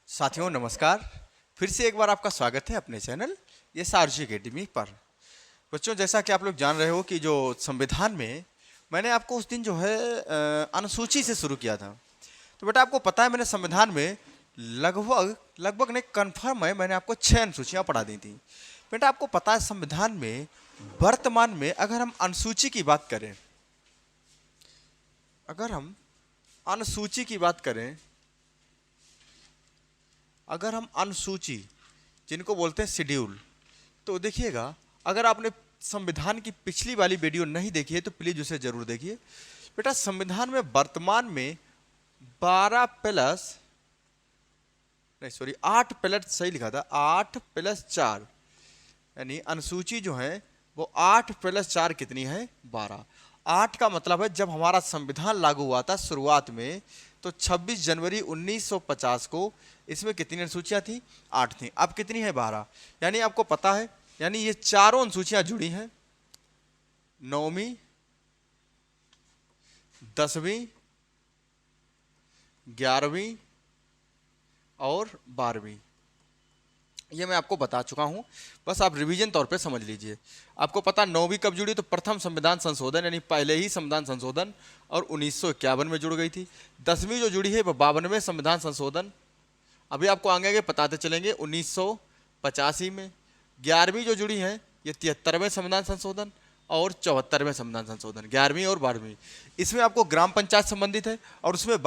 साथियों नमस्कार। फिर से एक बार आपका स्वागत है अपने चैनल SRG अकेडमी पर। बच्चों, जैसा कि आप लोग जान रहे हो कि जो संविधान में मैंने आपको उस दिन जो है अनुसूची से शुरू किया था। तो बेटा आपको पता है मैंने संविधान में लगभग लगभग नहीं कन्फर्म है, मैंने आपको 6 अनुसूचियाँ पढ़ा दी थी। बेटा आपको पता है संविधान में वर्तमान में अगर हम अनुसूची की बात करें, अगर हम अनुसूची की बात करें, अगर हम अनुसूची जिनको बोलते हैं शेड्यूल, तो देखिएगा अगर आपने संविधान की पिछली वाली वीडियो नहीं देखी है तो प्लीज उसे जरूर देखिए। बेटा संविधान में वर्तमान में 12 प्लस नहीं सॉरी 8 प्लस सही लिखा था 8 प्लस 4, यानी अनुसूची जो है वो 8 प्लस 4 कितनी है 12। 8 का मतलब है जब हमारा संविधान लागू हुआ था शुरुआत में तो 26 जनवरी 1950 को इसमें कितनी अनुसूचियां थी 8 थी। अब कितनी है 12। यानी आपको पता है यानी ये चारों अनुसूचियां जुड़ी हैं, 9वीं 10वीं 11वीं और 12वीं। ये मैं आपको बता चुका हूं, बस आप रिवीजन तौर पे समझ लीजिए। आपको पता 9वीं कब जुड़ी तो प्रथम संविधान संशोधन यानी पहले ही संविधान संशोधन और 1951 में जुड़ गई थी। 10वीं जो जुड़ी है वो 52वें संविधान संशोधन, अभी आपको आगे आगे बताते चलेंगे 1985 में। 11वीं जो जुड़ी है ये 73वें संविधान संशोधन और 74वें संविधान संशोधन, 11वीं और 12वीं। इसमें आपको ग्राम पंचायत संबंधित है और उसमें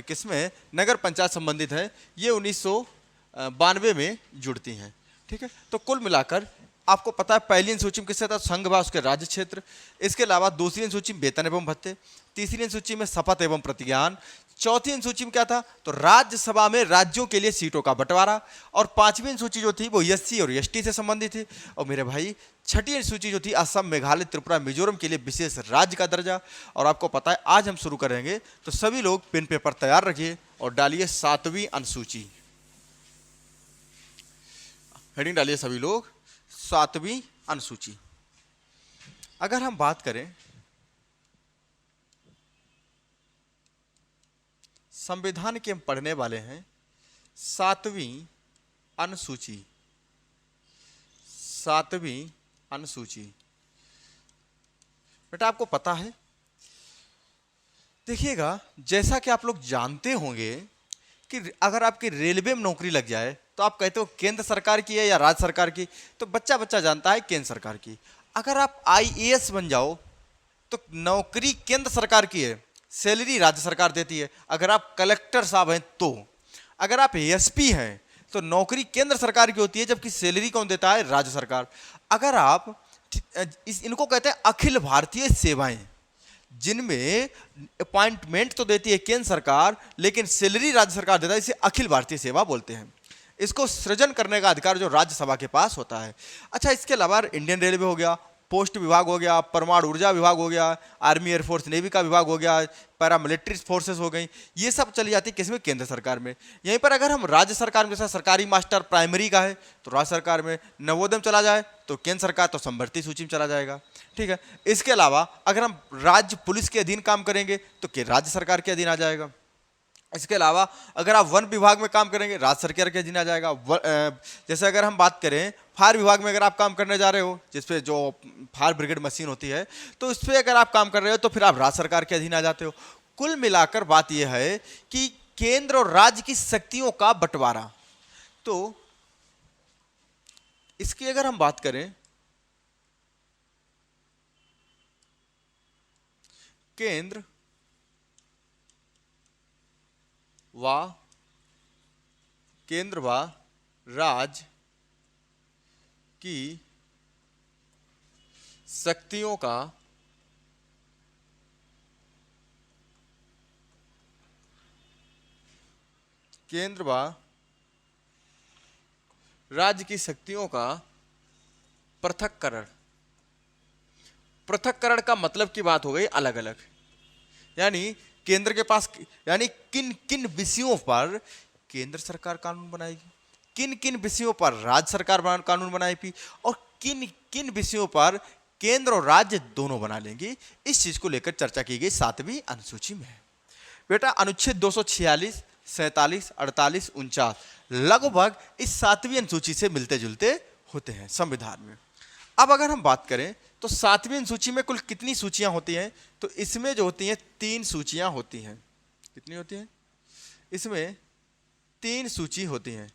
किसमें नगर पंचायत संबंधित है, ये 1992 में जुड़ती हैं। ठीक है, तो कुल मिलाकर आपको पता है पहली अनुसूची में किससे था संघ व उसके राज्य क्षेत्र, इसके अलावा दूसरी अनुसूची में वेतन एवं भत्ते, तीसरी अनुसूची में शपथ एवं प्रतिज्ञान, चौथी अनुसूची में क्या था तो राज्यसभा में राज्यों के लिए सीटों का बंटवारा, और पांचवी अनुसूची जो थी वो SC और ST से संबंधित थी। और मेरे भाई छठी अनुसूची जो थी असम मेघालय त्रिपुरा मिजोरम के लिए विशेष राज्य का दर्जा। और आपको पता है आज हम शुरू करेंगे तो सभी लोग पेन पेपर तैयार रखिए और डालिए 7वीं अनुसूची, हेडिंग डालिए सभी लोग 7वीं अनुसूची। अगर हम बात करें संविधान के हम पढ़ने वाले हैं 7वीं अनुसूची, 7वीं अनुसूची। बेटा आपको पता है देखिएगा जैसा कि आप लोग जानते होंगे कि अगर आपकी रेलवे में नौकरी लग जाए तो आप कहते हो केंद्र सरकार की है या राज्य सरकार की, तो बच्चा बच्चा जानता है केंद्र सरकार की। अगर आप IAS बन जाओ तो नौकरी केंद्र सरकार की है, सैलरी राज्य सरकार देती है। अगर आप कलेक्टर साहब हैं तो, अगर आप SP हैं तो नौकरी केंद्र सरकार की होती है जबकि सैलरी कौन देता है राज्य सरकार। अगर आप इनको कहते हैं अखिल भारतीय सेवाएं, जिनमें अपॉइंटमेंट तो देती है केंद्र सरकार लेकिन सैलरी राज्य सरकार देता है, इसे अखिल भारतीय सेवा बोलते हैं। इसको सृजन करने का अधिकार जो राज्यसभा के पास होता है। अच्छा, इसके अलावा इंडियन रेलवे हो गया, पोस्ट विभाग हो गया, परमाणु ऊर्जा विभाग हो गया, आर्मी एयरफोर्स नेवी का विभाग हो गया, पैरामिलिट्री फोर्सेस हो गई, ये सब चली जाती है किसमें केंद्र सरकार में। यहीं पर अगर हम राज्य सरकार में जैसा सरकारी मास्टर प्राइमरी का है तो राज्य सरकार में, नवोदय में चला जाए तो केंद्र सरकार तो संवर्ती सूची में चला जाएगा। ठीक है, इसके अलावा अगर हम राज्य पुलिस के अधीन काम करेंगे तो राज्य सरकार के अधीन आ जाएगा। इसके अलावा अगर आप वन विभाग में काम करेंगे राज्य सरकार के अधीन आ जाएगा। जैसे अगर हम बात करें फायर विभाग में अगर आप काम करने जा रहे हो, जिसपे जो फायर ब्रिगेड मशीन होती है, तो इस पर अगर आप काम कर रहे हो तो फिर आप राज्य सरकार के अधीन आ जाते हो। कुल मिलाकर बात यह है कि केंद्र और राज्य की शक्तियों का बंटवारा। तो इसकी अगर हम बात करें केंद्र व राज्य की शक्तियों का केंद्र व राज्य की शक्तियों का पृथक्करण। पृथक्करण का मतलब की बात हो गई अलग अलग, यानी केंद्र के पास यानी किन किन विषयों पर केंद्र सरकार कानून बनाएगी, किन किन विषयों पर राज्य सरकार कानून बनाएगी और किन किन विषयों पर केंद्र और राज्य दोनों बना लेंगे। इस चीज को लेकर चर्चा की गई 7वीं अनुसूची में। बेटा अनुच्छेद 246 47, 48, 49 लगभग इस 7वीं अनुसूची से मिलते जुलते होते हैं संविधान में। अब अगर हम बात करें तो 7वीं अनुसूची में कुल कितनी सूचियां होती हैं, तो इसमें जो होती हैं 3 सूचियां होती हैं। कितनी होती हैं? इसमें 3 सूची होती हैं।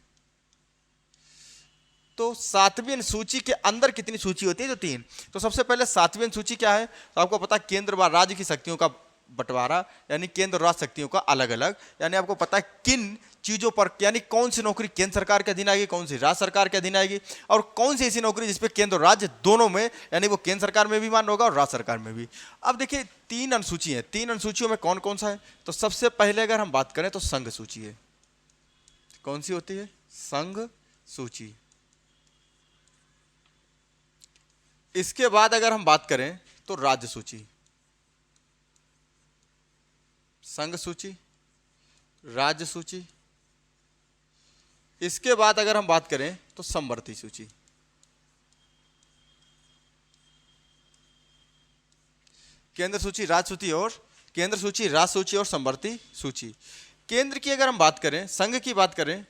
तो 7वीं अनुसूची के अंदर कितनी सूची होती है? जो 3। तो सबसे पहले 7वीं अनुसूची क्या है, तो आपको पता है केंद्र व राज्य की शक्तियों का बंटवारा, यानी केंद्र और राज्य शक्तियों का अलग अलग, यानी आपको पता है किन चीजों पर, यानी कौन सी नौकरी केंद्र सरकार के अधीन आएगी, कौन सी राज्य सरकार के अधीन आएगी, और कौन सी ऐसी नौकरी जिसपे केंद्र और राज्य दोनों में, यानी वो केंद्र सरकार में भी मान्य होगा और राज्य सरकार में भी। अब देखिए 3 अनुसूची है, 3 अनुसूचियों में कौन कौन सा है, तो सबसे पहले अगर हम बात करें तो संघ सूची है। कौन सी होती है? संघ सूची। इसके बाद अगर हम बात करें तो राज्य सूची। संघ सूची, राज्य सूची। इसके बाद अगर हम बात करें तो समवर्ती सूची। केंद्र सूची, राज्य सूची और केंद्र सूची, राज्य सूची और समवर्ती सूची। केंद्र की अगर हम बात करें, संघ की बात करें,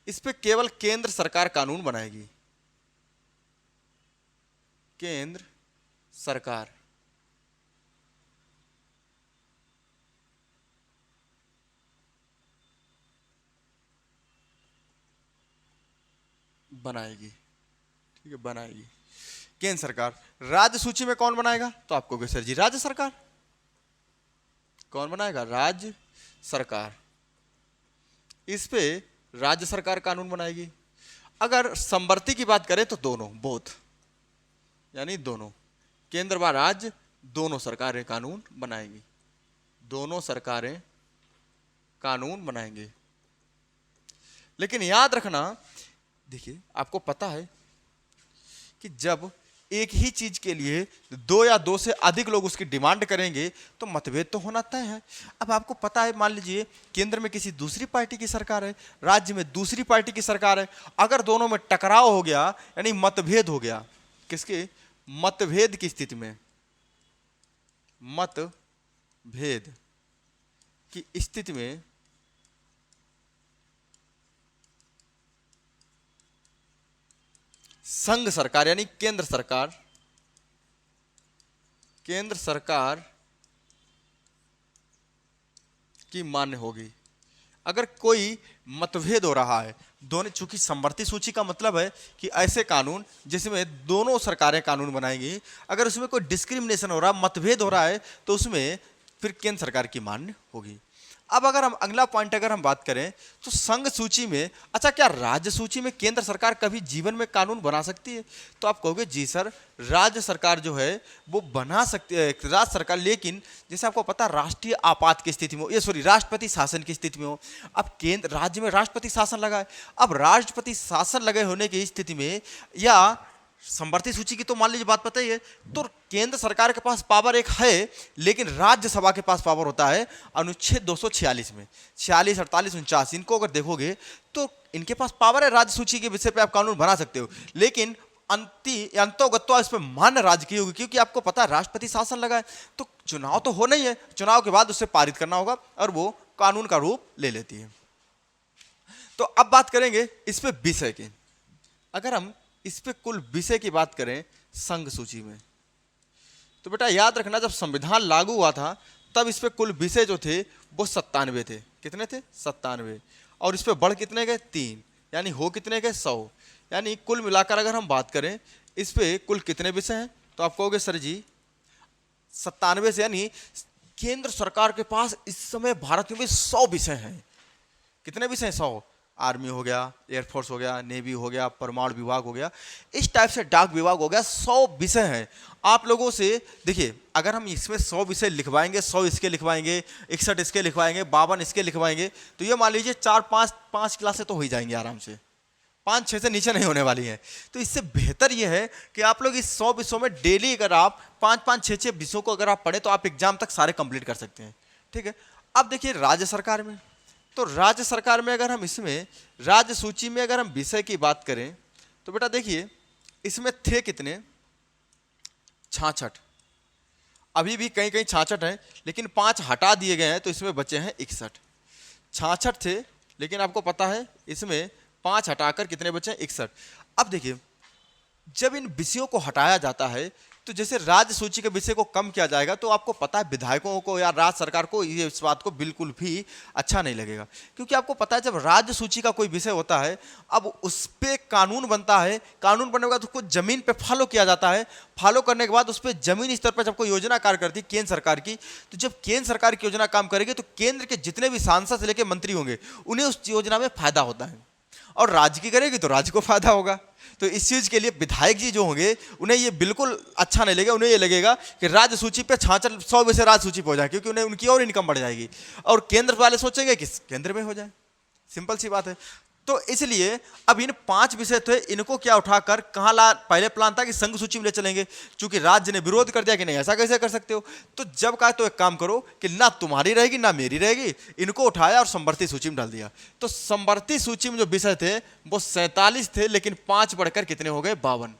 इस पे केवल केंद्र सरकार कानून बनाएगी। केंद्र सरकार बनाएगी, ठीक है, बनाएगी केंद्र सरकार। राज्य सूची में कौन बनाएगा, तो आपको कहोगे सर जी राज्य सरकार। कौन बनाएगा? राज्य सरकार। इस पे राज्य सरकार कानून बनाएगी। अगर समवर्ती की बात करें तो दोनों, बोथ, यानी दोनों, केंद्र व राज्य दोनों सरकारें कानून बनाएंगी। दोनों सरकारें कानून बनाएंगे। लेकिन याद रखना, देखिए आपको पता है कि जब एक ही चीज के लिए 2 या 2 से अधिक लोग उसकी डिमांड करेंगे तो मतभेद तो होना तय है। अब आपको पता है, मान लीजिए केंद्र में किसी दूसरी पार्टी की सरकार है, राज्य में दूसरी पार्टी की सरकार है, अगर दोनों में टकराव हो गया, यानी मतभेद हो गया, किसके? मतभेद की स्थिति में, मतभेद की स्थिति में संघ सरकार यानी केंद्र सरकार की मान्य होगी। अगर कोई मतभेद हो रहा है दोनों, चूंकि समवर्ती सूची का मतलब है कि ऐसे कानून जिसमें दोनों सरकारें कानून बनाएंगी, अगर उसमें कोई डिस्क्रिमिनेशन हो रहा, मतभेद हो रहा है, तो उसमें फिर केंद्र सरकार की मान्य होगी। अब अगर हम अगला पॉइंट अगर हम बात करें तो संघ सूची में, अच्छा क्या राज्य सूची में केंद्र सरकार कभी जीवन में कानून बना सकती है? तो आप कहोगे जी सर, राज्य सरकार जो है वो बना सकती है, राज्य सरकार, लेकिन जैसे आपको पता राष्ट्रीय आपात की स्थिति में हो, ये सॉरी राष्ट्रपति शासन की स्थिति में हो। अब केंद्र राज्य में राष्ट्रपति शासन लगा है, अब राष्ट्रपति शासन लगे होने की स्थिति में, या समवर्ती सूची की तो मान लीजिए बात पता ही है, तो केंद्र सरकार के पास पावर एक है, लेकिन राज्यसभा के पास पावर होता है अनुच्छेद 246 में, 46, 48, 49, इनको अगर देखोगे तो इनके पास पावर है राज्य सूची के विषय पे आप कानून बना सकते हो, लेकिन अंतोगत्वा इस पर मान्य राज्य की होगी, क्योंकि आपको पता है राष्ट्रपति शासन लगा है, तो चुनाव तो होना ही है, चुनाव के बाद उसे पारित करना होगा और वो कानून का रूप ले लेती है। तो अब बात करेंगे इस पे विषय की। अगर हम इस पे कुल विषय की बात करें संघ सूची में, तो बेटा याद रखना जब संविधान लागू हुआ था तब इस पे कुल विषय जो थे वो 97 थे। कितने थे? 97। और इस पे बढ़ कितने गए? 3, यानी हो कितने गए? 100। यानी कुल मिलाकर अगर हम बात करें इस पे कुल कितने विषय हैं, तो आप कहोगे सर जी 97 से, यानी केंद्र सरकार के पास इस समय भारत में भी 100 विषय हैं। कितने विषय हैं? 100। आर्मी हो गया, एयरफोर्स हो गया, नेवी हो गया, परमाणु विभाग हो गया, इस टाइप से डाक विभाग हो गया, 100 विषय हैं। आप लोगों से देखिए, अगर हम इसमें 100 विषय लिखवाएंगे, 100 इसके लिखवाएंगे, 61 इसके लिखवाएंगे, 52 इसके लिखवाएंगे, तो ये मान लीजिए 4-5 क्लासें तो हो ही जाएंगी आराम से, 5-6 से नीचे नहीं होने वाली है। तो इससे बेहतर यह है कि आप लोग इस 100 विषयों में डेली अगर आप 5-5, 6-6 विषयों को अगर आप पढ़ें तो आप एग्जाम तक सारे कंप्लीट कर सकते हैं। ठीक है। अब देखिए राज्य सरकार में, तो राज्य सरकार में अगर हम इसमें राज्य सूची में अगर हम विषय की बात करें तो बेटा देखिए इसमें थे कितने? 66। अभी भी कहीं कहीं 66 हैं, लेकिन 5 हटा दिए गए हैं तो इसमें बचे हैं 61। 66 थे, लेकिन आपको पता है इसमें 5 हटाकर कितने बचे? 61। अब देखिए, जब इन विषयों को हटाया जाता है तो जैसे राज्य सूची के विषय को कम किया जाएगा, तो आपको पता है विधायकों को या राज्य सरकार को ये इस बात को बिल्कुल भी अच्छा नहीं लगेगा, क्योंकि आपको पता है जब राज्य सूची का कोई विषय होता है, अब उस पे कानून बनता है, कानून बनने के बाद उसको जमीन पे फॉलो किया जाता है, फॉलो करने के बाद उस पर जमीनी स्तर पर जब कोई योजना कार्य करती है केंद्र सरकार की, तो जब केंद्र सरकार की योजना काम करेगी तो केंद्र के जितने भी सांसद से लेकर मंत्री होंगे उन्हें उस योजना में फायदा होता है, और राज्य की करेगी तो राज्य को फायदा होगा। तो इस चीज के लिए विधायक जी जो होंगे उन्हें ये बिल्कुल अच्छा नहीं लगेगा, उन्हें ये लगेगा कि राज्य सूची पे 66 विषय राज्य सूची पे हो जाए, क्योंकि उन्हें उनकी और इनकम बढ़ जाएगी, और केंद्र वाले सोचेंगे कि केंद्र में हो जाए। सिंपल सी बात है। तो इसलिए अब इन 5 विषय थे, इनको क्या उठाकर कहाँ ला, पहले प्लान था कि संघ सूची में ले चलेंगे, चूंकि राज्य ने विरोध कर दिया कि नहीं ऐसा कैसे कर सकते हो, तो जब कहा तो एक काम करो कि ना तुम्हारी रहेगी ना मेरी रहेगी, इनको उठाया और संवर्ती सूची में डाल दिया। तो संवर्ती सूची में जो विषय थे वो 47 थे, लेकिन 5 बढ़कर कितने हो गए? 52।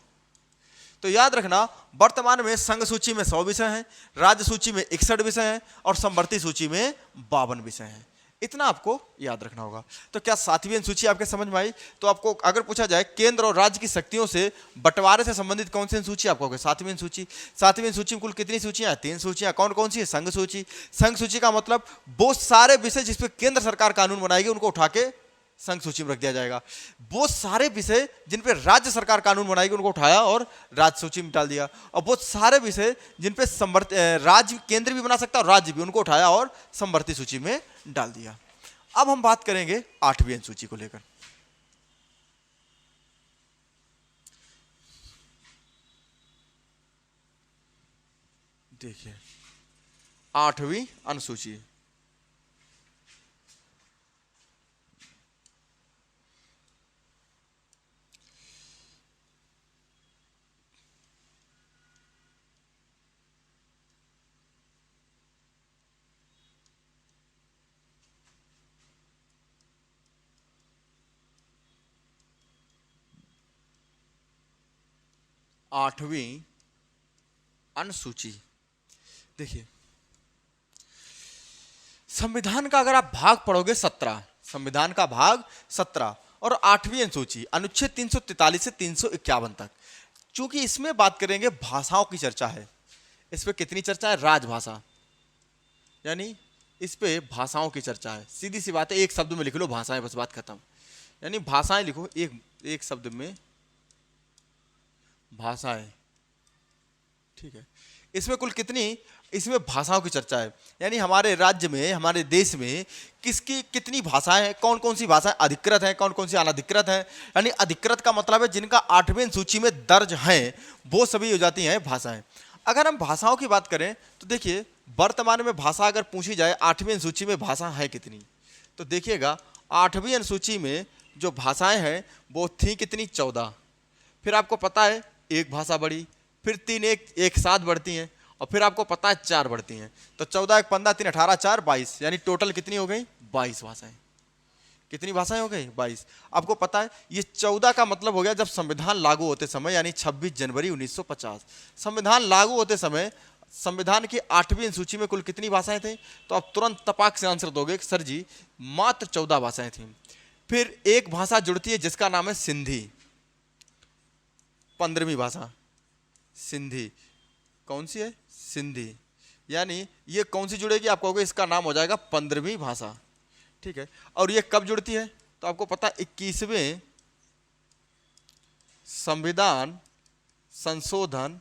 तो याद रखना, वर्तमान में संघ सूची में 100 विषय हैं, राज्य सूची में 61 विषय हैं, और संवर्ती सूची में 52 विषय हैं। इतना आपको याद रखना होगा। तो क्या 7वीं अनुसूची आपके समझ में आई? तो आपको अगर पूछा जाए केंद्र और राज्य की शक्तियों से बंटवारे से संबंधित कौन सी अनुसूची आपको होगी? 7वीं अनुसूची। 7वीं अनुसूची में कुल कितनी सूचियां? 3 सूचियां। कौन कौन सी है? संघ सूची। संघ सूची का मतलब वो सारे विषय जिसपे केंद्र सरकार कानून बनाएगी उनको उठा के संघ सूची में रख दिया जाएगा। वो सारे विषय जिन पे राज्य सरकार कानून बनाएगी उनको उठाया और राज्य सूची में डाल दिया, और वो सारे विषय जिन पे राज्य केंद्र भी बना सकता है और राज्य भी, उनको उठाया और संवर्ती सूची में डाल दिया। अब हम बात करेंगे 8वीं अनुसूची को लेकर। देखिए 8वीं अनुसूची, आठवीं अनुसूची। देखिए संविधान का अगर आप भाग पढ़ोगे 17, संविधान का भाग 17 और 8वीं अनुसूची अनुच्छेद 343 से 351 तक, चूंकि इसमें बात करेंगे भाषाओं की चर्चा है। इस पे कितनी चर्चा है? राजभाषा, यानी इस पे भाषाओं की चर्चा है। सीधी सी बात है, एक शब्द में लिख लो भाषाएं, बस बात खत्म। यानी भाषाएं लिखो एक शब्द में, भाषाएं। ठीक है, इसमें कुल कितनी, इसमें भाषाओं की चर्चा है, यानी हमारे राज्य में, हमारे देश में किसकी कितनी भाषाएं हैं, कौन कौन सी भाषाएं अधिकृत हैं, कौन कौन सी अनधिकृत हैं। यानी अधिकृत का मतलब है जिनका 8वीं सूची में दर्ज हैं, वो सभी हो जाती हैं भाषाएं। अगर हम भाषाओं की बात करें तो देखिए वर्तमान में भाषा अगर पूछी जाए 8वीं सूची में भाषा है कितनी, तो देखिएगा 8वीं अनुसूची में जो भाषाएं हैं वो थी कितनी? 14। फिर आपको पता है एक भाषा बढ़ी, फिर 3 एक साथ बढ़ती हैं, और फिर आपको पता है 4 बढ़ती हैं। तो 14 1 15 3 18 4 22, यानी टोटल कितनी हो गई? 22 भाषाएं। कितनी भाषाएं हो गई? 22। आपको पता है ये 14 का मतलब हो गया जब संविधान लागू होते समय, यानी 26 जनवरी 1950 संविधान लागू होते समय संविधान की 8वीं अनुसूची में कुल कितनी भाषाएं थी? तो आप तुरंत तपाक से आंसर दोगे सर जी मात्र 14 भाषाएं थी। फिर एक भाषा जुड़ती है जिसका नाम है सिंधी, 15वीं भाषा सिंधी। कौन सी है? सिंधी। यानी ये कौन सी जुड़ेगी? आप कहोगे इसका नाम हो जाएगा 15वीं भाषा। ठीक है, और ये कब जुड़ती है? तो आपको पता है 21वें संविधान संशोधन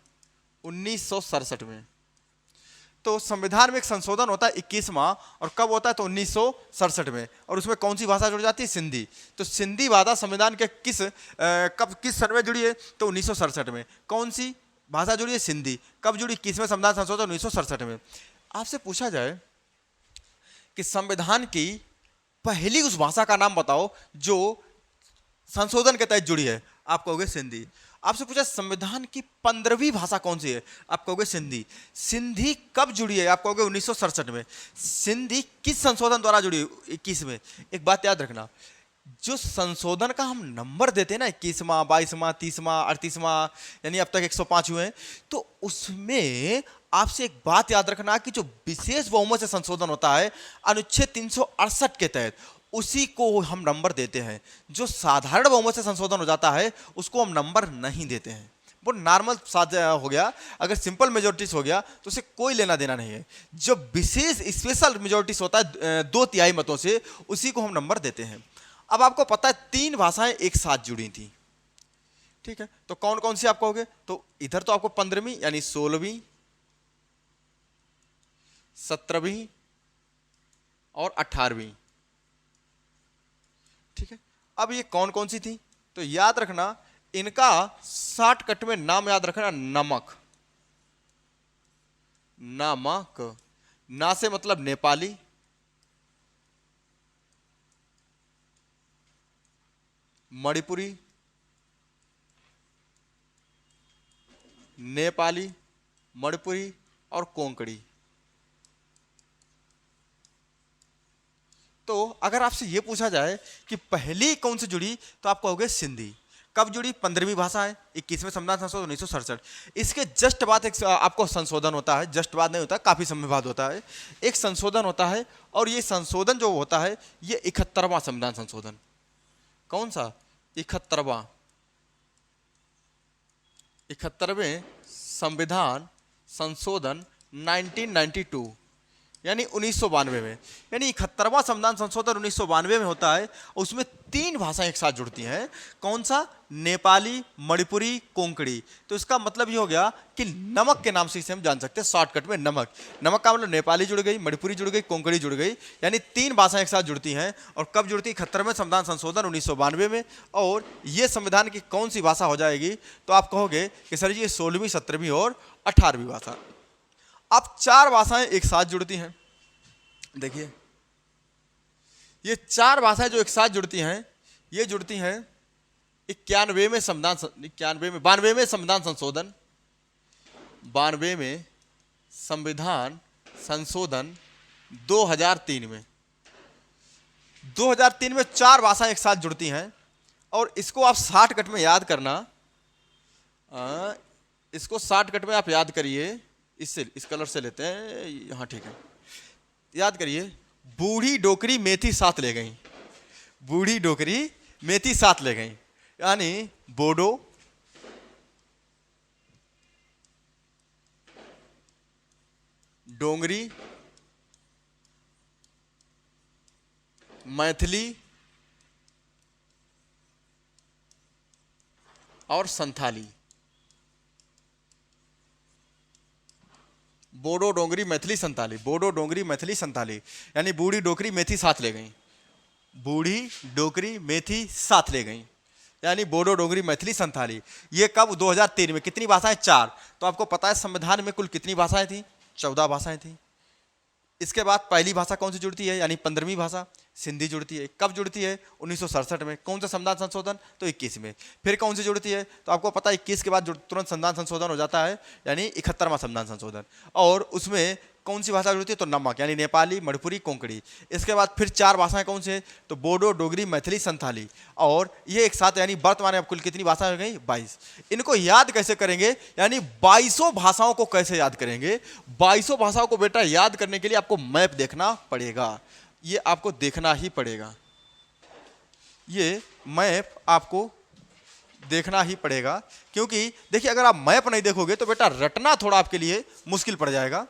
1967 में। तो संविधान में एक संशोधन होता है 21वां, और कब होता है? तो 1967 में, और उसमें कौन सी भाषा जुड़ जाती है? सिंधी। तो सिंधी भाषा संविधान के किस सन में जुड़ी है? तो 1967 में। कौन सी भाषा जुड़ी है? सिंधी। कब जुड़ी? 21वें संविधान संशोधन 1967 में। आपसे पूछा जाए कि संविधान की पहली उस भाषा का नाम बताओ जो संशोधन के तहत जुड़ी है, आप कहोगे सिंधी। आपसे पूछा संविधान की 15वीं भाषा कौन सी है, आप कहोगे सिंधी। सिंधी कब जुड़ी है? आप कहोगे 1967 में। सिंधी किस संशोधन द्वारा जुड़ी? 21 में। एक बात याद रखना, जो संशोधन का हम नंबर देते हैं ना, 21वां 22वां 30वां 38वां, यानी अब तक 105 हुए हैं, तो उसमें आपसे एक बात याद रखना कि जो विशेष बहुमत से संशोधन होता है अनुच्छेद 368 के तहत, उसी को हम नंबर देते हैं। जो साधारण बहुमत से संशोधन हो जाता है उसको हम नंबर नहीं देते हैं। वो नॉर्मल हो गया, अगर सिंपल मेजोरिटीज हो गया तो उसे कोई लेना देना नहीं है। जो विशेष स्पेशल मेजोरिटीज होता है 2/3 मतों से, उसी को हम नंबर देते हैं। अब आपको पता है 3 भाषाएं एक साथ जुड़ी थी, ठीक है, तो कौन कौन सी आप कहोगे? तो इधर तो आपको 15वीं यानी 16वीं, 17वीं और 18वीं, ठीक है। अब ये कौन कौन सी थी? तो याद रखना इनका शॉर्टकट में नाम याद रखना, नमक। नमक, ना से मतलब नेपाली, मणिपुरी, नेपाली, मणिपुरी और कोंकणी। तो अगर आपसे यह पूछा जाए कि पहली कौन सी जुड़ी, तो आप कहोगे सिंधी। कब जुड़ी? 15वीं भाषा है, 21वें संविधान संशोधन 1967। इसके जस्ट बाद एक आपको संशोधन होता है, जस्ट बाद नहीं होता, काफी समय बाद होता है, एक संशोधन होता है। और ये संशोधन जो होता है ये 71वां संविधान संशोधन। कौन सा? 71वें संविधान संशोधन 1992, यानी 1992 में। यानी 71वां संविधान संशोधन 1992 में होता है। उसमें 3 भाषाएं एक साथ जुड़ती हैं। कौन सा? नेपाली, मणिपुरी, कोंकणी। तो इसका मतलब ये हो गया कि नमक के नाम से इसे हम जान सकते हैं, शॉर्टकट में नमक। नमक का मतलब नेपाली जुड़ गई, मणिपुरी जुड़ गई, कोंकणी जुड़ गई, यानी 3 भाषाएं एक साथ जुड़ती हैं। और कब जुड़ती? 71वें संविधान संशोधन 1992 में। और ये संविधान की कौन सी भाषा हो जाएगी? तो आप कहोगे कि सर जी ये 16वीं, 17वीं और 18वीं भाषा। अब 4 भाषाएं एक साथ जुड़ती हैं। देखिए ये 4 भाषाएं जो एक साथ जुड़ती हैं, ये जुड़ती हैं 91वें संविधान, 92वें संविधान संशोधन, 92वें संविधान संशोधन 2003 में। 2003 में 4 भाषाएं एक साथ जुड़ती हैं। और इसको आप शॉर्टकट में याद करना, इसको शॉर्टकट में आप याद करिए, इससे इस कलर से लेते हैं यहाँ, ठीक है। याद करिए, बूढ़ी डोकरी मेथी साथ ले गई। बूढ़ी डोकरी मेथी साथ ले गई, यानी बोडो, डोंगरी, मैथिली और संथाली। बोडो, डोंगरी, मैथिली, संताली। बोडो, डोंगरी, मैथिली, संताली, यानी बूढ़ी डोकरी मेथी साथ ले गई। बूढ़ी डोकरी मेथी साथ ले गई, यानी बोडो, डोंगरी, मैथिली, संताली। ये कब? 2003 में। कितनी भाषाएं? 4। तो आपको पता है संविधान में कुल कितनी भाषाएं थी? 14 भाषाएं थी। इसके बाद पहली भाषा कौन सी जुड़ती है? यानी 15वीं भाषा सिंधी जुड़ती है। कब जुड़ती है? 1967 में। कौन सा संविधान संशोधन? तो 21 में। फिर कौन सी जुड़ती है? तो आपको पता है 21 के बाद तुरंत संविधान संशोधन हो जाता है, यानी 71वां संविधान संशोधन। और उसमें कौन सी भाषा जुड़ती है? तो नमक, यानी नेपाली, मणिपुरी, कोंकणी। इसके बाद फिर 4 भाषाएं कौन सी है? तो बोडो, डोगरी, मैथिली, संथाली। और ये एक साथ, यानी वर्तमान में अब कुल कितनी भाषाएं हो गई? 22। इनको याद कैसे करेंगे? यानी 22 भाषाओं को कैसे याद करेंगे? 22 भाषाओं को बेटा याद करने के लिए आपको मैप देखना पड़ेगा। ये आपको देखना ही पड़ेगा, ये मैप आपको देखना ही पड़ेगा। क्योंकि देखिए अगर आप मैप नहीं देखोगे तो बेटा रटना थोड़ा आपके लिए मुश्किल पड़ जाएगा।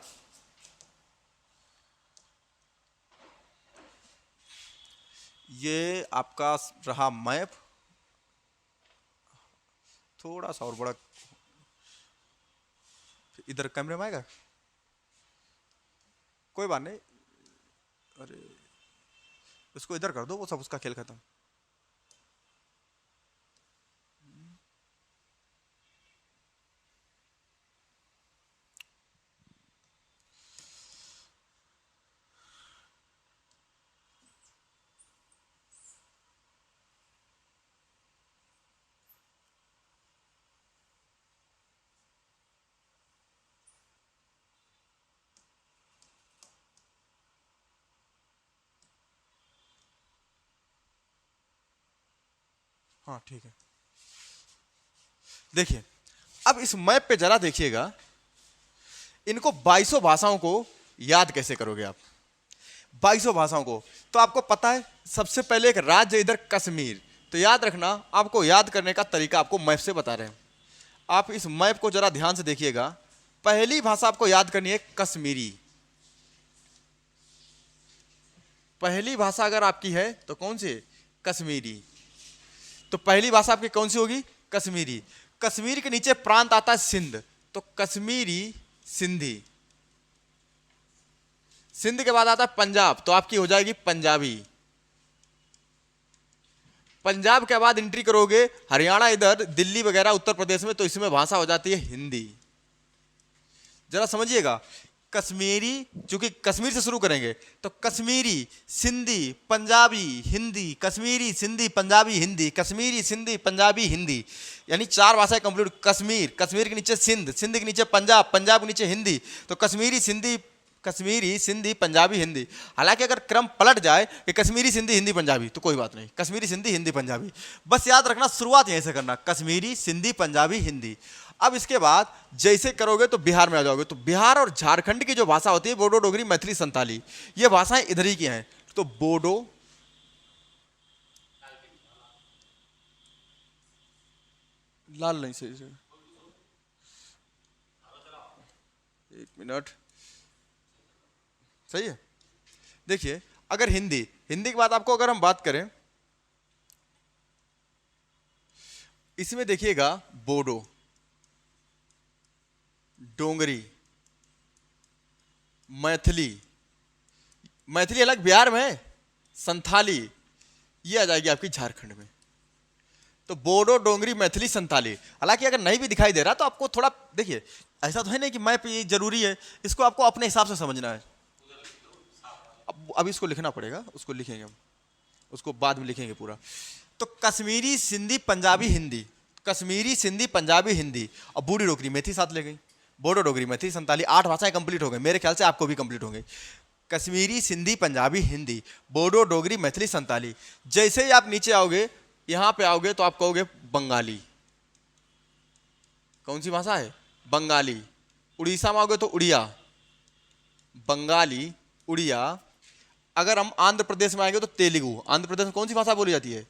ये आपका रहा मैप, थोड़ा सा और बड़ा, इधर कैमरे में आएगा, कोई बात नहीं। अरे उसको इधर कर दो, वो सब उसका खेल खत्म। हाँ ठीक है, देखिए अब इस मैप पे जरा देखिएगा, इनको 2200 भाषाओं को याद कैसे करोगे आप? 2200 भाषाओं को। तो आपको पता है सबसे पहले एक राज्य इधर कश्मीर, तो याद रखना आपको याद करने का तरीका आपको मैप से बता रहे हैं। आप इस मैप को जरा ध्यान से देखिएगा। पहली भाषा आपको याद करनी है कश्मीरी। पहली भाषा अगर आपकी है तो कौन सी? कश्मीरी। तो पहली भाषा आपकी कौन सी होगी? कश्मीरी। कश्मीर के नीचे प्रांत आता है सिंध, तो कश्मीरी सिंधी। सिंध के बाद आता है पंजाब, तो आपकी हो जाएगी पंजाबी। पंजाब के बाद एंट्री करोगे हरियाणा, इधर दिल्ली वगैरह उत्तर प्रदेश में, तो इसमें भाषा हो जाती है हिंदी। जरा समझिएगा, कश्मीरी, चूंकि कश्मीर से शुरू करेंगे तो कश्मीरी, सिंधी, पंजाबी, हिंदी, कश्मीरी, सिंधी, पंजाबी, हिंदी, कश्मीरी, सिंधी, पंजाबी, हिंदी, यानी 4 भाषाएं कंप्लीट। कश्मीर, कश्मीर के नीचे सिंध, सिंध के नीचे पंजाब, पंजाब के नीचे हिंदी, तो कश्मीरी, सिंधी, कश्मीरी, सिंधी, पंजाबी, हिंदी। हालांकि अगर क्रम पलट जाए कि कश्मीरी, सिंधी, हिंदी, पंजाबी, तो कोई बात नहीं, कश्मीरी, सिंधी, हिंदी, पंजाबी। बस याद रखना शुरुआत यहीं से करना, कश्मीरी, सिंधी, पंजाबी, हिंदी। अब इसके बाद जैसे करोगे तो बिहार में आ जाओगे, तो बिहार और झारखंड की जो भाषा होती है बोडो, डोगरी, मैथिली, संताली, ये भाषाएं इधर ही की हैं। तो बोडो, लाल नहीं सही से, एक मिनट, सही है। देखिए अगर हिंदी, हिंदी की बात आपको अगर हम बात करें, इसमें देखिएगा बोडो, डोंगरी, मैथिली, मैथिली अलग बिहार में है, संथाली ये आ जाएगी आपकी झारखंड में। तो बोडो, डोंगरी, मैथिली, संथाली। हालांकि अगर नहीं भी दिखाई दे रहा तो आपको थोड़ा देखिए, ऐसा तो है नहीं कि मैप ये जरूरी है, इसको आपको अपने हिसाब से समझना है। अब इसको लिखना पड़ेगा, उसको लिखेंगे हम, उसको बाद में लिखेंगे पूरा। तो कश्मीरी, सिंधी, पंजाबी, हिंदी, कश्मीरी, सिंधी, पंजाबी, हिंदी, और बूढ़ी डोगरी, मैथिली साथ ले गई, बोडो, डोगरी, मैथिली, संताली, 8 भाषाएं कंप्लीट हो गई। मेरे ख्याल से आपको भी कंप्लीट हो गई। कश्मीरी, सिंधी, पंजाबी, हिंदी, बोडो, डोगरी, मैथिली, संताली। जैसे ही आप नीचे आओगे, यहां पे आओगे तो आप कहोगे बंगाली। कौन सी भाषा है? बंगाली। उड़ीसा में आओगे तो उड़िया, बंगाली, उड़िया। अगर हम आंध्र प्रदेश में आएंगे तो तेलुगु। आंध्र प्रदेश में कौन सी भाषा बोली जाती है?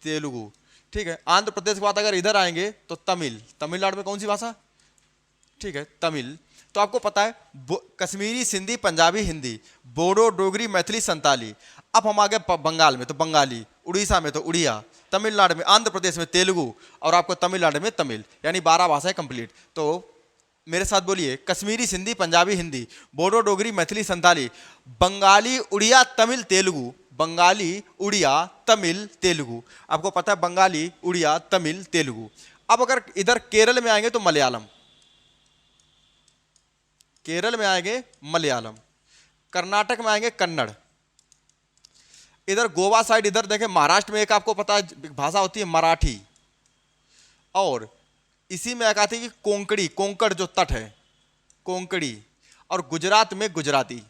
तेलुगु। ठीक है। आंध्र प्रदेश के बाद अगर इधर आएंगे तो तमिल। तमिलनाडु में कौन सी भाषा? ठीक है, तमिल। तो आपको पता है कश्मीरी, सिंधी, पंजाबी, हिंदी, बोडो, डोगरी, मैथिली, संताली। अब हम आ गए बंगाल में तो बंगाली, उड़ीसा में तो उड़िया, तमिलनाडु में, आंध्र प्रदेश में तेलुगु, और आपको तमिलनाडु में तमिल, यानी 12 भाषाएं कंप्लीट। तो मेरे साथ बोलिए, कश्मीरी, सिंधी, पंजाबी, हिंदी, बोडो, डोगरी, मैथिली, संताली, बंगाली, उड़िया, तमिल, तेलुगु, बंगाली, उड़िया, तमिल, तेलुगु। आपको पता है बंगाली, उड़िया, तमिल, तेलुगु। अब अगर इधर केरल में आएंगे तो मलयालम, केरल में आएंगे मलयालम, कर्नाटक में आएंगे कन्नड़, इधर गोवा साइड, इधर देखें महाराष्ट्र में एक आपको पता है भाषा होती है मराठी, और इसी में एक आती है कोंकणी, कोंकण जो तट है, कोंकणी, और गुजरात में गुजराती।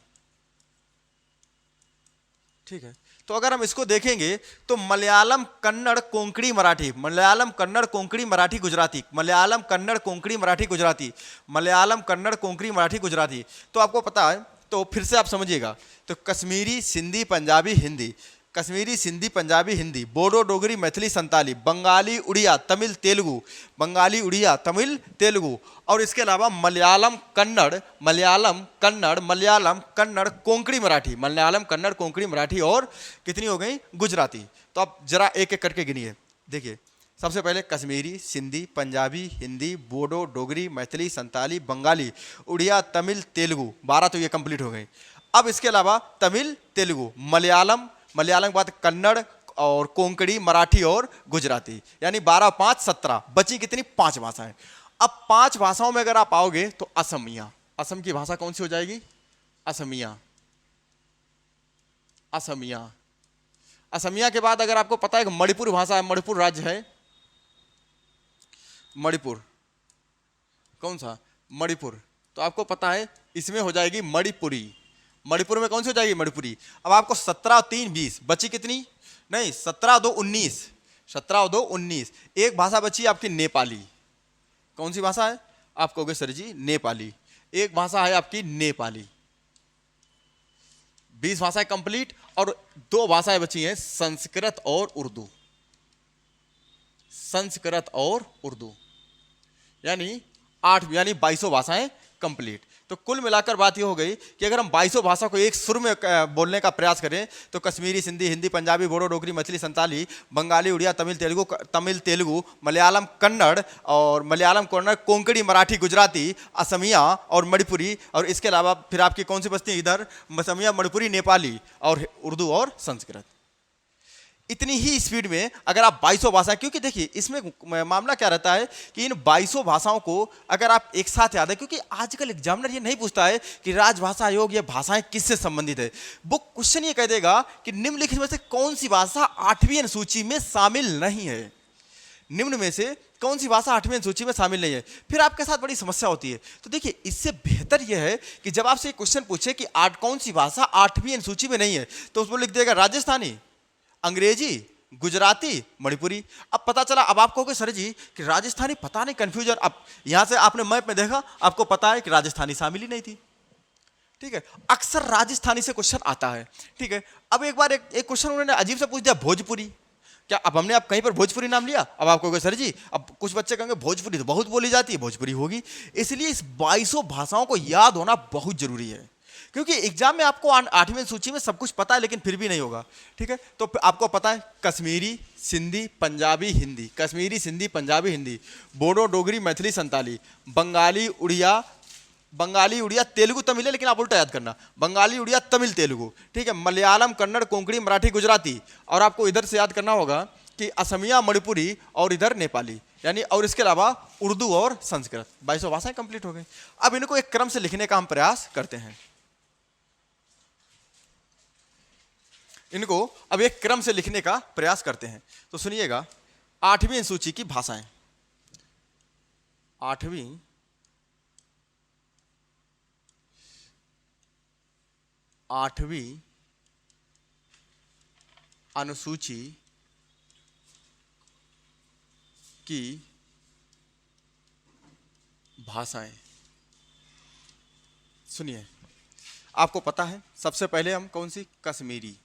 ठीक है। तो अगर हम इसको देखेंगे तो मलयालम, कन्नड़, कोंकणी, मराठी, मलयालम, कन्नड़, कोंकणी, मराठी, गुजराती, मलयालम, कन्नड़, कोंकणी, मराठी, गुजराती, मलयालम, कन्नड़, कोंकणी, मराठी, गुजराती। तो आपको पता है, तो फिर से आप समझिएगा, तो कश्मीरी, सिंधी, पंजाबी, हिंदी, कश्मीरी, सिंधी, पंजाबी, हिंदी, बोडो, डोगरी, मैथिली, संताली, बंगाली, उड़िया, तमिल, तेलुगु, बंगाली, उड़िया, तमिल, तेलुगु, और इसके अलावा मलयालम, कन्नड़, मलयालम, कन्नड़, मलयालम, कन्नड़, कोंकणी, मराठी, मलयालम, कन्नड़, कोंकणी, मराठी, और कितनी हो गई? गुजराती। तो आप जरा एक एक करके गिनिए। देखिए सबसे पहले कश्मीरी, सिंधी, पंजाबी, हिंदी, बोडो, डोगरी, मैथिली, संताली, बंगाली, उड़िया, तमिल, तेलुगु, 12 तो ये कंप्लीट हो गई। अब इसके अलावा तमिल, तेलुगु, मलयालम, मलयालम के बाद कन्नड़ और कोंकणी, मराठी और गुजराती, यानी 12, 5, 17, बची कितनी? 5 भाषाएं। अब 5 भाषाओं में अगर आप आओगे तो असमिया, असम की भाषा कौन सी हो जाएगी? असमिया, असमिया। असमिया के बाद अगर आपको पता है कि मणिपुर भाषा है, मणिपुर राज्य है, मणिपुर, कौन सा? मणिपुर। तो आपको पता है इसमें हो जाएगी मणिपुरी। मणिपुर में कौन सी हो जाएगी? मणिपुरी। अब आपको 17 और 3 20, बची कितनी? नहीं, 17 2 19, 17 2 19। एक भाषा बची आपकी नेपाली। कौन सी भाषा है? आप कहोगे सर जी नेपाली। एक भाषा है आपकी नेपाली। 20 भाषाएं कंप्लीट, और 2 भाषाएं बची हैं, संस्कृत और उर्दू। संस्कृत और उर्दू यानी 8, यानी 22 भाषाएं कंप्लीट। तो कुल मिलाकर बात यह हो गई कि अगर हम 22 भाषा को एक सुर में बोलने का प्रयास करें तो कश्मीरी, सिंधी, हिंदी, पंजाबी, बोडो, डोगरी, मछली, संताली, बंगाली, उड़िया, तमिल, तेलुगु, मलयालम, कन्नड़, और मलयालम, कन्नड़, कोंकणी, मराठी, गुजराती, असमिया और मणिपुरी, और इसके अलावा फिर आपकी कौन सी बस्ती है इधर, असमिया, मणिपुरी, नेपाली, और उर्दू और संस्कृत। इतनी ही स्पीड में अगर आप 22 भाषाएं, क्योंकि देखिए इसमें मामला क्या रहता है कि इन 22 भाषाओं को अगर आप एक साथ याद है, क्योंकि आजकल एग्जामिनर ये नहीं पूछता है कि राजभाषा आयोग ये भाषाएं किससे संबंधित है, वो क्वेश्चन ये कह देगा कि निम्नलिखित में से कौन सी भाषा 8वीं अनुसूची में शामिल नहीं है। निम्न में से कौन सी भाषा 8वीं अनुसूची में शामिल नहीं है, फिर आपके साथ बड़ी समस्या होती है। तो देखिए इससे बेहतर यह है कि जब आपसे क्वेश्चन पूछे कि कौन सी भाषा 8वीं अनुसूची में नहीं है, तो उसमें लिख देगा राजस्थानी, अंग्रेजी, गुजराती, मणिपुरी। अब पता चला, अब आप कहोगे सर जी कि राजस्थानी पता नहीं, कंफ्यूजन। अब यहां से आपने मैप में देखा, आपको पता है कि राजस्थानी शामिल ही नहीं थी। ठीक है, अक्सर राजस्थानी से क्वेश्चन आता है। ठीक है, अब एक बार एक क्वेश्चन उन्होंने अजीब से पूछ दिया, भोजपुरी। क्या अब हमने आप कहीं पर भोजपुरी नाम लिया? अब आप कहोगे सर जी, अब कुछ बच्चे कहेंगे भोजपुरी तो बहुत बोली जाती है, भोजपुरी होगी। इसलिए इस 22 भाषाओं को याद होना बहुत जरूरी है, क्योंकि एग्जाम में आपको 8वीं सूची में सब कुछ पता है लेकिन फिर भी नहीं होगा। ठीक है, तो आपको पता है कश्मीरी, सिंधी, पंजाबी, हिंदी, कश्मीरी, सिंधी, पंजाबी, हिंदी, बोडो, डोगरी, मैथिली, संताली, बंगाली, उड़िया, तेलुगु, तमिल है, लेकिन आप उल्टा याद करना, बंगाली, उड़िया, तमिल, तेलुगु। ठीक है, मलयालम, कन्नड़, कोंकणी, मराठी, गुजराती, और आपको इधर से याद करना होगा कि असमिया, मणिपुरी, और इधर नेपाली, यानी, और इसके अलावा उर्दू और संस्कृत। 22 भाषाएं कंप्लीट हो गई। अब इनको एक क्रम से लिखने का हम प्रयास करते हैं। इनको अब एक क्रम से लिखने का प्रयास करते हैं। तो सुनिएगा, 8वीं सूची की भाषाएं। 8वीं अनुसूची की भाषाएं। सुनिए, आपको पता है सबसे पहले हम कौन सी, कश्मीरी,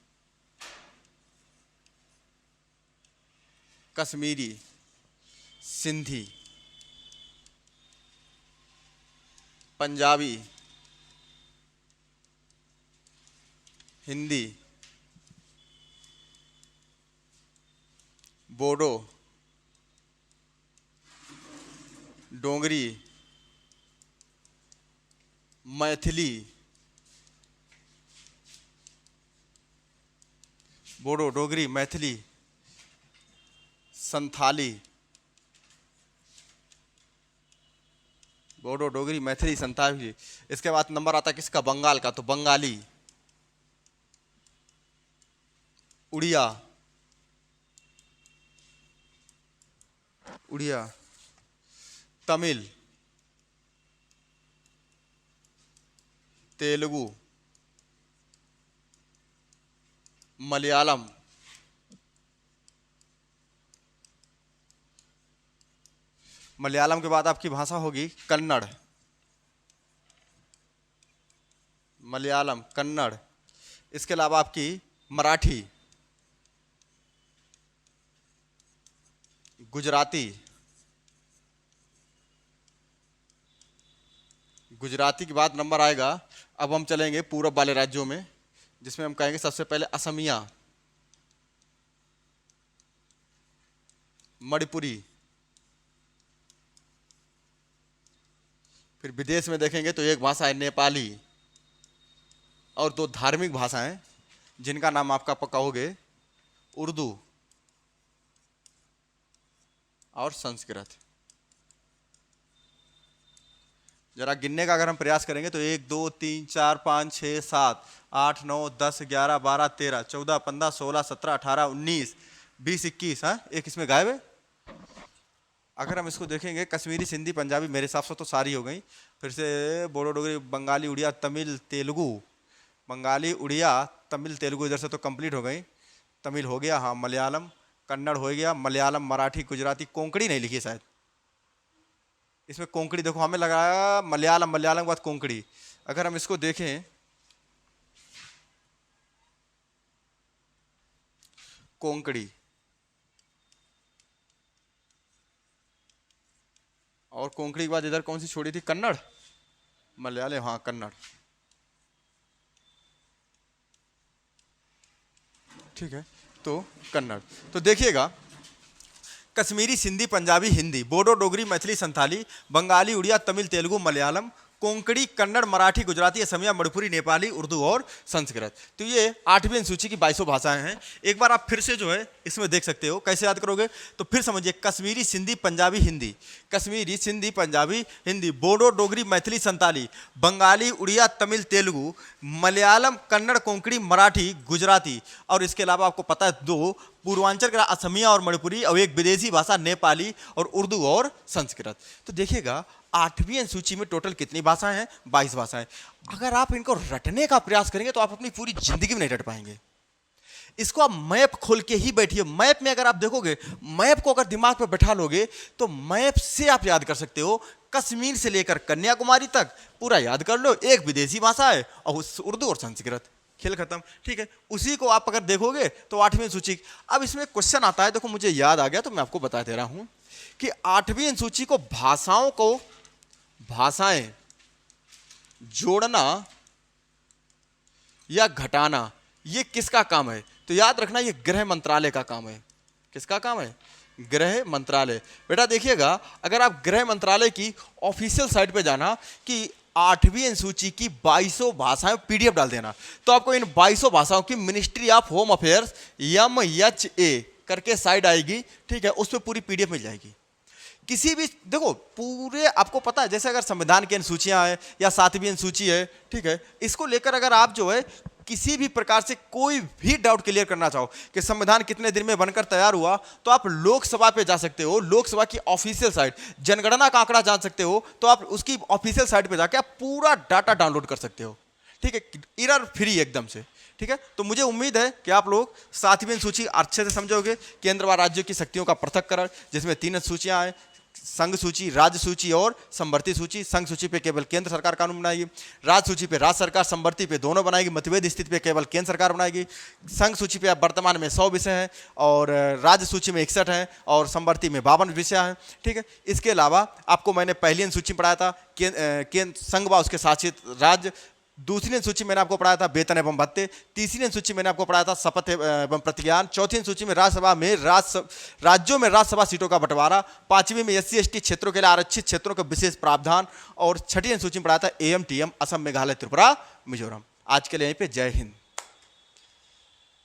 सिंधी, पंजाबी, हिंदी, बोडो, डोगरी, मैथिली, बोडो, डोगरी, मैथिली, संथाली, बोडो, डोगरी, मैथिली, संथाली। इसके बाद नंबर आता है किसका, बंगाल का, तो बंगाली, उड़िया, तमिल, तेलुगु, मलयालम, मलयालम के बाद आपकी भाषा होगी कन्नड़, मलयालम, कन्नड़। इसके अलावा आपकी मराठी, गुजराती, के बाद नंबर आएगा, अब हम चलेंगे पूरब वाले राज्यों में, जिसमें हम कहेंगे सबसे पहले असमिया, मणिपुरी, फिर विदेश में देखेंगे तो एक भाषा है नेपाली, और 2 धार्मिक भाषाएं जिनका नाम आपका पकाओगे, उर्दू और संस्कृत। जरा गिनने का अगर हम प्रयास करेंगे तो 1 2 3 4 5 6 7 8 9 10 11 12 13 14 15 16 17 18 19 20 21, हाँ एक इसमें गायब है। अगर हम इसको देखेंगे, कश्मीरी, सिंधी, पंजाबी, मेरे हिसाब से तो सारी हो गई। फिर से बोडो, डोगरी, बंगाली, उड़िया, तमिल, तेलुगु, बंगाली, उड़िया, तमिल, तेलुगु इधर से तो कंप्लीट हो गई। तमिल हो गया, हाँ, मलयालम, कन्नड़ हो गया, मलयालम, मराठी, गुजराती, कोंकणी नहीं लिखी शायद, इसमें कोंकणी देखो हमें लगाया मलयालम, मलयालम के बाद कोंकणी। अगर हम इसको देखें कोंकणी और कोंकणी के बाद इधर कौन सी छोड़ी थी, कन्नड़, मलयालम, हाँ कन्नड़, ठीक है। तो कन्नड़, तो देखिएगा कश्मीरी, सिंधी, पंजाबी, हिंदी, बोडो, डोगरी, मैथिली, संथाली, बंगाली, उड़िया, तमिल, तेलुगु, मलयालम, कोंकणी, कन्नड़, मराठी, गुजराती, असमिया, मणिपुरी, नेपाली, उर्दू और संस्कृत। तो ये 8वीं अनुसूची की 22 भाषाएं हैं। एक बार आप फिर से जो है इसमें देख सकते हो, कैसे याद करोगे, तो फिर समझिए कश्मीरी, सिंधी, पंजाबी, हिंदी, कश्मीरी, सिंधी, पंजाबी, हिंदी, बोडो, डोगरी, मैथिली, संताली, बंगाली, उड़िया, तमिल, तेलुगु, मलयालम, कन्नड़, कोंकणी, मराठी, गुजराती, और इसके अलावा आपको पता है 2 पूर्वांचल का असमिया और मणिपुरी, और एक विदेशी भाषा नेपाली और उर्दू और संस्कृत। तो देखिएगा 8वीं अनुसूची में टोटल कितनी भाषाएं हैं, 22 भाषाएं। अगर आप इनको रटने का प्रयास करेंगे तो आप अपनी पूरी जिंदगी में नहीं रट पाएंगे। इसको आप मैप खोल के ही बैठिए, मैप में अगर आप देखोगे, मैप को अगर दिमाग पे बैठा लोगे तो मैप से आप याद कर सकते हो, कश्मीर से लेकर कन्याकुमारी तक पूरा याद कर लो। एक विदेशी भाषा है और उर्दू और संस्कृत, खेल खत्म, ठीक है। उसी को आप अगर देखोगे तो 8वीं अनुसूची। अब इसमें क्वेश्चन आता है, देखो मुझे याद आ गया तो मैं आपको बता दे रहा हूं कि 8वीं अनुसूची को भाषाएं जोड़ना या घटाना ये किसका काम है, तो याद रखना ये गृह मंत्रालय का काम है। किसका काम है, गृह मंत्रालय। बेटा देखिएगा, अगर आप गृह मंत्रालय की ऑफिशियल साइट पे जाना कि 8वीं अनुसूची की 22 भाषाएं पीडीएफ डाल देना, तो आपको इन 22 भाषाओं की ministry of home affairs MHA करके साइट आएगी, ठीक है, उस पर पूरी पीडीएफ मिल जाएगी। किसी भी देखो पूरे आपको पता है, जैसे अगर संविधान की अनुसूचियां है या 7वीं अनुसूची है, ठीक है, इसको लेकर अगर आप जो है किसी भी प्रकार से कोई भी डाउट क्लियर करना चाहो कि संविधान कितने दिन में बनकर तैयार हुआ, तो आप लोकसभा पे जा सकते हो। लोकसभा की ऑफिशियल साइट, जनगणना का आंकड़ा जान सकते हो तो आप उसकी ऑफिशियल साइट पे जाके आप पूरा डाटा डाउनलोड कर सकते हो, ठीक है, एरर फ्री एकदम से, ठीक है। तो मुझे उम्मीद है कि आप लोग 7वीं अनुसूची अच्छे से समझोगे। केंद्र व राज्यों की शक्तियों का पृथक्करण, जिसमें 3 अनुसूचियां हैं, संघ सूची, राज्य सूची और संवर्ती सूची। संघ सूची पे केवल केंद्र सरकार कानून बनाएगी, राज्य सूची पे राज्य सरकार, संवर्ती पे दोनों बनाएगी, मतभेद स्थिति पे केवल केंद्र सरकार बनाएगी। संघ सूची पे अब वर्तमान में 100 विषय हैं और राज्य सूची में 61 हैं और संवर्ती में 52 विषय हैं, ठीक है। इसके अलावा आपको मैंने पहली अनुसूची पढ़ाया था संघ व उसके शासित राज्य, दूसरी अनुसूची मैंने आपको पढ़ाया था वेतन एवं भत्ते, तीसरी अनुसूची मैंने आपको पढ़ाया था शपथ एवं प्रतिज्ञान, चौथी अनुसूची में राज्यसभा में राज्यों में राज्यसभा सीटों का बंटवारा, 5वीं में SC ST क्षेत्रों के लिए आरक्षित क्षेत्रों का विशेष प्रावधान, और 6ठी अनुसूची में पढ़ाया था AM TM असम, मेघालय, त्रिपुरा, मिजोरम। आज के लिए यहीं पे जय हिंद।